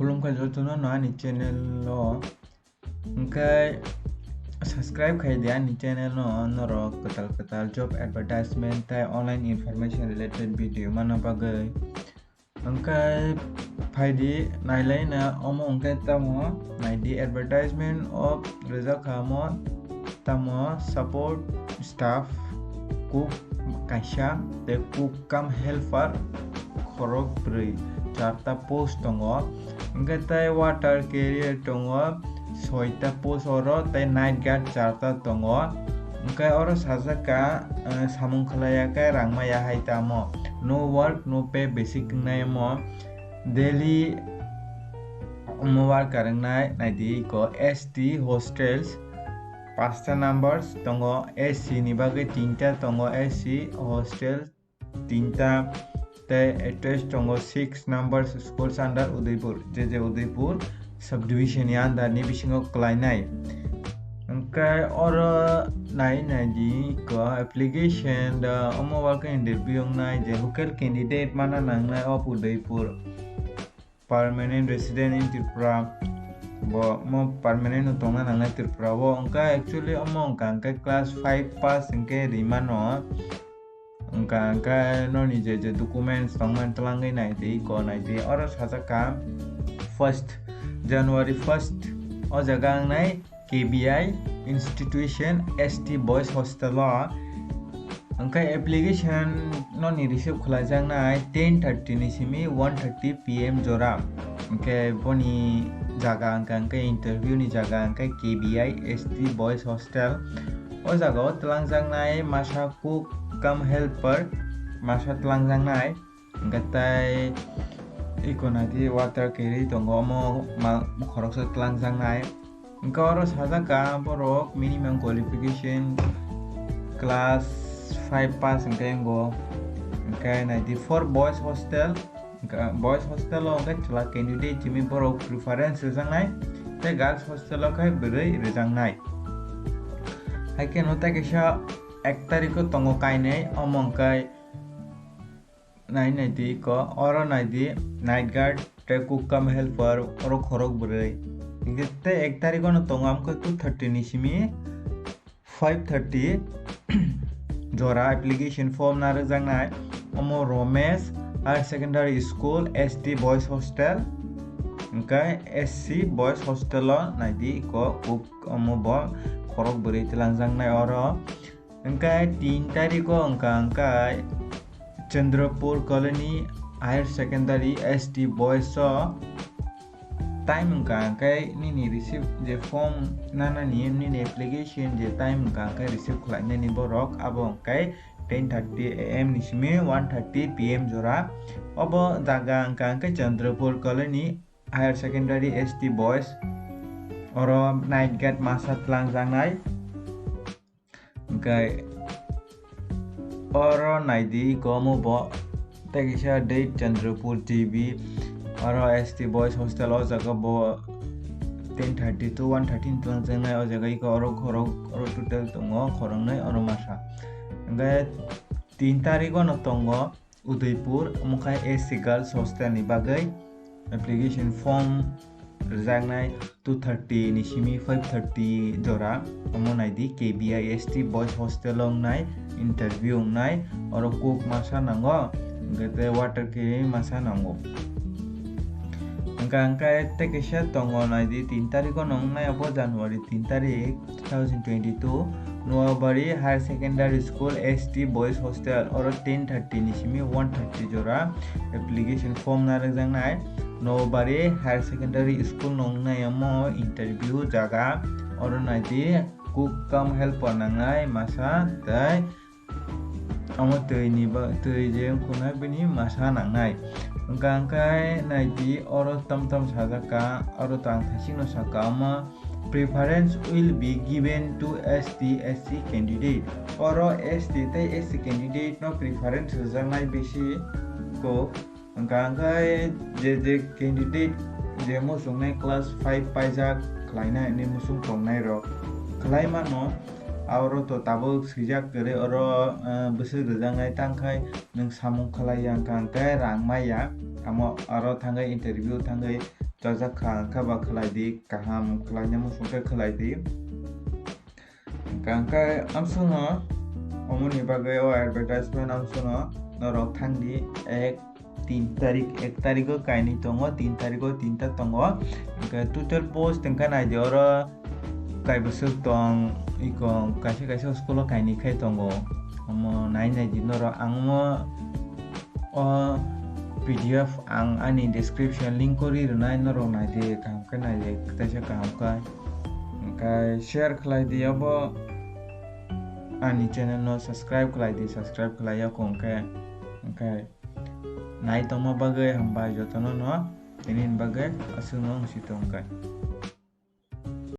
खुलुमबाय जतनो आंनि चेनेलाव ओमफ्राय subscribe खालामदो आंनि चेनेलाव नरक कताल job advertisement tai online information related video mana bagai ओमफ्राय फायदि नायलायना अमो ओमफ्राय तमो नायदि advertisement of रोजा खामो तमो support staff cook kaisa the cook come helper खरक ब्रै चारटा post दङ ओमफ्राय ताय water carrier दङ 6टा post oro tai night guard 4टा दङ ओमफ्राय oro sajaka samung khalaiakai rangmaya haitamo no work no pay basic naimo daily work karangnai naidi ko ST hostels 5टा numbers दङ AC ni bagai 3टा दङ AC hostel 3टा address दङ 6 numbers schools under Udaipur जे Udaipur subdivision ni under ni bisingo klainai ओमफ्राय oro नायदि ko application da omo work interview nai je local candidate mana nangnai of Udaipur permanent resident in Tripura bo mo permanent tongna nangnai Tripura bo onka actually omo onka class 5 pass inke rimano onka no ni je documents tongman tlangai naidi ko naidi oro sajaka 1st January 1st o jaga nai KBI institution ST boys hostel ओमफ्राय application no ni receive khlajak nai 10:30 ni simi 1:30 PM jora ओमफ्राय boni jaga angka interview ni jaga angka KBI ST boys hostel o jaga o tlangjak nai masa cook come helper masa tlangjak nai gatai ikonadi water carry tongo mo khoroksa tlangjak nai ओमफ्राय oro sajaka borok minimum qualification class 5 pass ओमफ्राय नायदि for boys hostel ओमफ्राय chula candidate jimi borok preference rejangnai tai girls hostel kai bwrwi rejangnai haike no ta kaisa 1 tarikh tongo kainai omongkai नायदि ko oro naidi night guard tai cook come helper oro khorok bwrwi इंगते 1 तारिख no tongo amko 2:30 ni simi 5:30 jora application form na rejangnai omo Romesh Higher Secondary School ST Boys Hostel ओमफ्राय SC Boys Hostel नायदि ko cook omo bo khorok bwrwi tlangjanghnai oro ओमफ्राय 3 तारिख angkai Chandrapur Colony Higher Secondary ST Boys time angkai ni receive je form nana ni application je time angkai receive khlainai ni borok abo angkai 10:30 AM ni simi 1:30 PM jora abo jaga angkai Chandrapur Colony Higher Secondary ST Boys oro night guard masa tlangjanghnai angkai oro naidi komo bo tegisa date Chandrapur TV oro ST Boys Hostel o jaga bo 10:30 to 1:30 tlangjanghnai o jaga iko oro khorok oro total tongo khorongnai oro masa ओमफ्राय 3 तारिख no tongo Udaipur ओमफ्राय SC Girls Hostel ni bagai application form rejangnai 2:30 ni simi 5:30 jora omo naidi KBI ST Boys Hostel nai interview nai oro cook masa nango gete water carry masa nango angkai tekesha tongo naidi 3 तारिख nongnai abo January 3 तारिख 2022 Nuwabari Higher Secondary School ST Boys Hostel oro 10:30 ni simi 1:30 jora application form na rejangnai Nuwabari Higher Secondary School nongnai amo interview jaga oro naidi cook come helper nangnai masa tai amo tui je kunai bini masa nangnai angkai naidi oro tam sajaka oro tang thasino saka ama preference will be given to ST SC candidate oro ST tai SC candidate no preference rejangnai besi ko angkai je candidate je musung class 5 paijak khlainai ni musung tongnai ro khlaimano aro to tabo sijak kere oro besir rejangai tangkai nang samung khalai yang kangkai rangmaya amo aro thangai interview thangai jajak khaba khlai di kaham khlaina musungke khlai di kangkai amsungo omoni bagai o advertisement amsungo norok thangdi 1 tarik kaini tongo 3 tariko 3ta tongo total post tengka naide oro kaibasuk tong ikong kaisa school kaini khai tongo omo nai di noro angmo o PDF ang ani description link kori runai noro naide kaham ka naide taisa kaham ka kai share khlai di abo ani channel no subscribe khlai ya kongkai nai tongma bagai hamba jotono no inin bagai asuno musitongkai